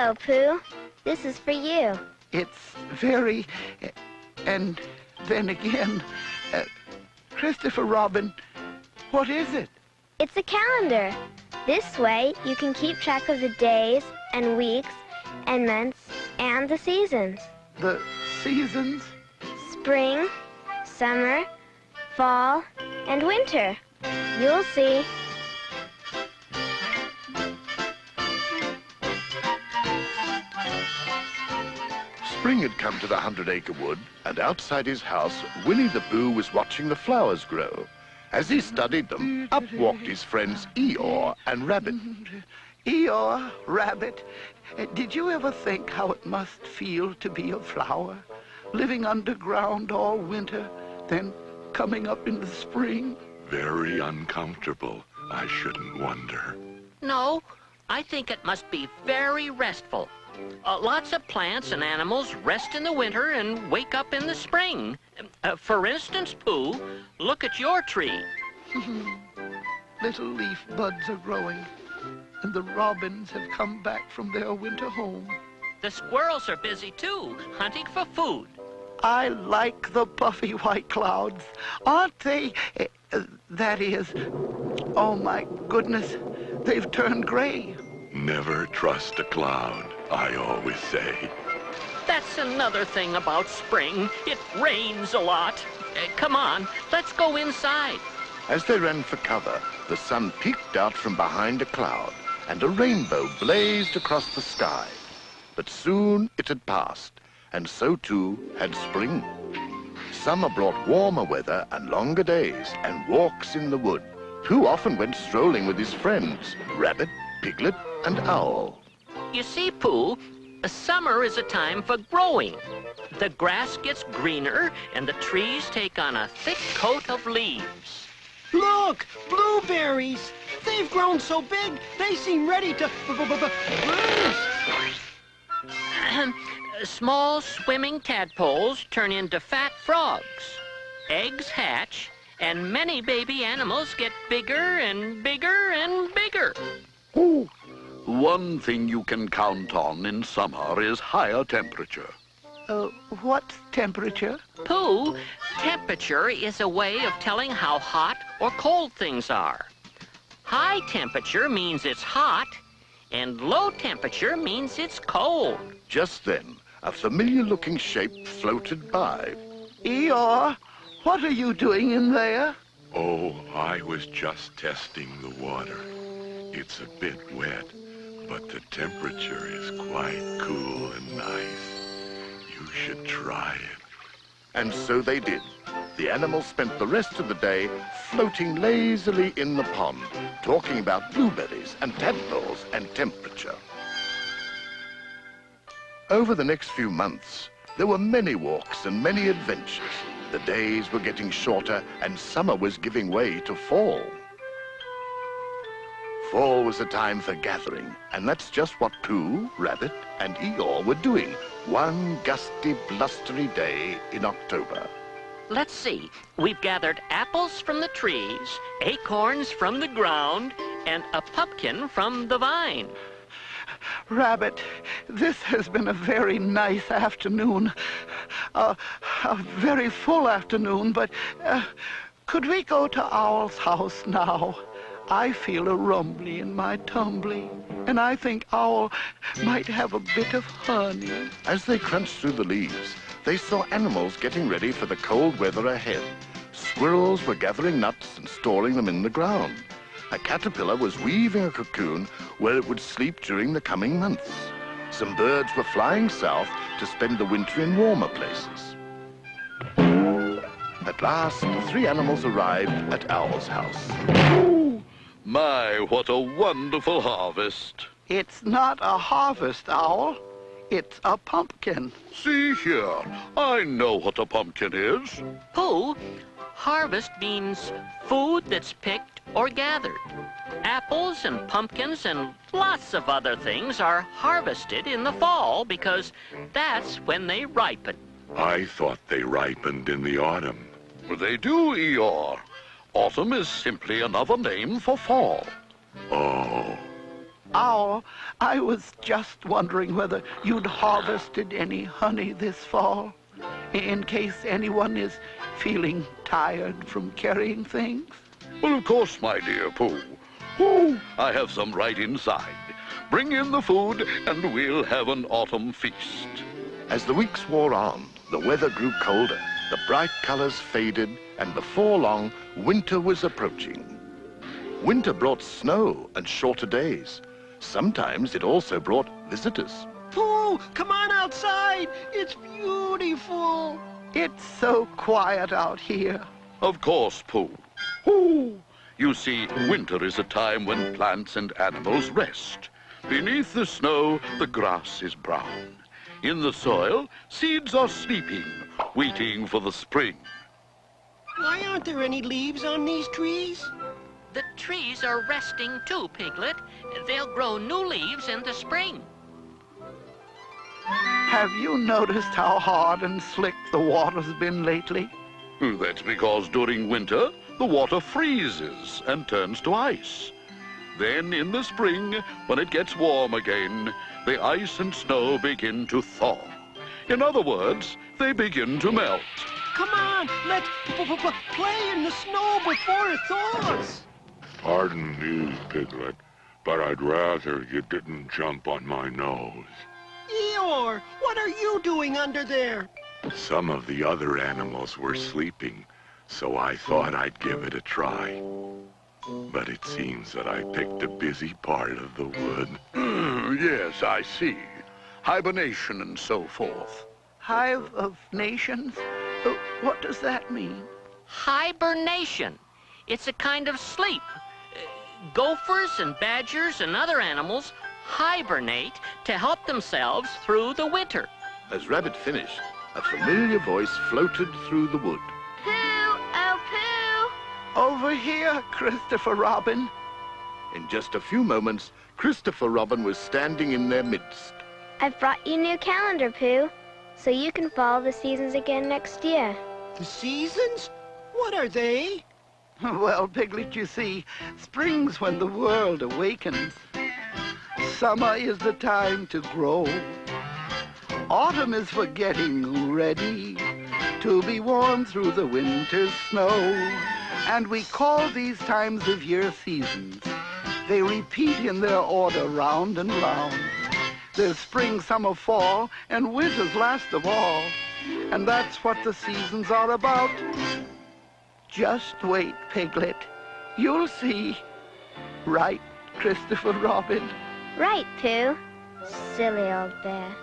Hello, Pooh. This is for you. It's very... and then again... Christopher Robin, what is it? It's a calendar. This way, you can keep track of the days and weeks and months and the seasons. The seasons? Spring, summer, fall, and winter. You'll see. Spring had come to the 100-acre wood, and outside his house, Winnie the Pooh was watching the flowers grow. As he studied them, up walked his friends Eeyore and Rabbit. Eeyore, Rabbit, did you ever think how it must feel to be a flower, living underground all winter, then coming up in the spring? Very uncomfortable, I shouldn't wonder. No, I think it must be very restful. Lots of plants and animals rest in the winter and wake up in the spring. For instance, Pooh, look at your tree. Little leaf buds are growing, and the robins have come back from their winter home. The squirrels are busy too, hunting for food. I like the puffy white clouds. Aren't they? That is, oh my goodness, they've turned gray. Never trust a cloud, I always say. That's another thing about spring. It rains a lot. Come on, let's go inside. As they ran for cover, the sun peeked out from behind a cloud, and a rainbow blazed across the sky. But soon it had passed, and so too had spring. Summer brought warmer weather and longer days and walks in the wood. Pooh often went strolling with his friends, Rabbit, Piglet, and Owl. You see, Pooh, summer is a time for growing. The grass gets greener and the trees take on a thick coat of leaves. Look! Blueberries! They've grown so big, they seem ready to burst. Small swimming tadpoles turn into fat frogs. Eggs hatch, and many baby animals get bigger and bigger and bigger. Oh, one thing you can count on in summer is higher temperature. What temperature? Pooh, temperature is a way of telling how hot or cold things are. High temperature means it's hot, and low temperature means it's cold. Just then, a familiar-looking shape floated by. Eeyore, what are you doing in there? Oh, I was just testing the water. It's a bit wet, but the temperature is quite cool and nice. You should try it. And so they did. The animals spent the rest of the day floating lazily in the pond, talking about blueberries and tadpoles and temperature. Over the next few months, there were many walks and many adventures. The days were getting shorter and summer was giving way to fall. Fall was a time for gathering, and that's just what Pooh, Rabbit, and Eeyore were doing one gusty, blustery day in October. Let's see. We've gathered apples from the trees, acorns from the ground, and a pumpkin from the vine. Rabbit, this has been a very nice afternoon. A very full afternoon, but could we go to Owl's house now? I feel a rumbly in my tumbly, and I think Owl might have a bit of honey. As they crunched through the leaves, they saw animals getting ready for the cold weather ahead. Squirrels were gathering nuts and storing them in the ground. A caterpillar was weaving a cocoon where it would sleep during the coming months. Some birds were flying south to spend the winter in warmer places. At last, the three animals arrived at Owl's house. My, what a wonderful harvest. It's not a harvest, Owl. It's a pumpkin. See here, I know what a pumpkin is. Pooh, harvest means food that's picked or gathered. Apples and pumpkins and lots of other things are harvested in the fall because that's when they ripen. I thought they ripened in the autumn. They do, Eeyore. Autumn is simply another name for fall. Oh, Owl, I was just wondering whether you'd harvested any honey this fall, in case anyone is feeling tired from carrying things. Well, of course, my dear Pooh. Oh, I have some right inside. Bring in the food, and we'll have an autumn feast. As the weeks wore on, the weather grew colder, the bright colors faded, and before long, winter was approaching. Winter brought snow and shorter days. Sometimes it also brought visitors. Pooh, come on outside. It's beautiful. It's so quiet out here. Of course, Pooh. Oh, you see, winter is a time when plants and animals rest. Beneath the snow, the grass is brown. In the soil, seeds are sleeping, waiting for the spring. Why aren't there any leaves on these trees? The trees are resting too, Piglet. They'll grow new leaves in the spring. Have you noticed how hard and slick the water's been lately? That's because during winter, the water freezes and turns to ice. Then in the spring, when it gets warm again, the ice and snow begin to thaw. In other words, they begin to melt. Come on, let's play in the snow before it thaws. Pardon me, Piglet, but I'd rather you didn't jump on my nose. Eeyore, what are you doing under there? Some of the other animals were sleeping, so I thought I'd give it a try. But it seems that I picked a busy part of the wood. Yes, I see. Hibernation and so forth. Hive of nations? What does that mean? Hibernation. It's a kind of sleep. Gophers and badgers and other animals hibernate to help themselves through the winter. As Rabbit finished, a familiar voice floated through the wood. Pooh, oh Pooh! Over here, Christopher Robin. In just a few moments, Christopher Robin was standing in their midst. I've brought you a new calendar, Pooh, so you can follow the seasons again next year. The seasons? What are they? Well, Piglet, you see, spring's when the world awakens. Summer is the time to grow. Autumn is for getting ready to be warm through the winter's snow. And we call these times of year seasons. They repeat in their order round and round. There's spring, summer, fall, and winter's last of all. And that's what the seasons are about. Just wait, Piglet. You'll see. Right, Christopher Robin? Right, Pooh. Silly old bear.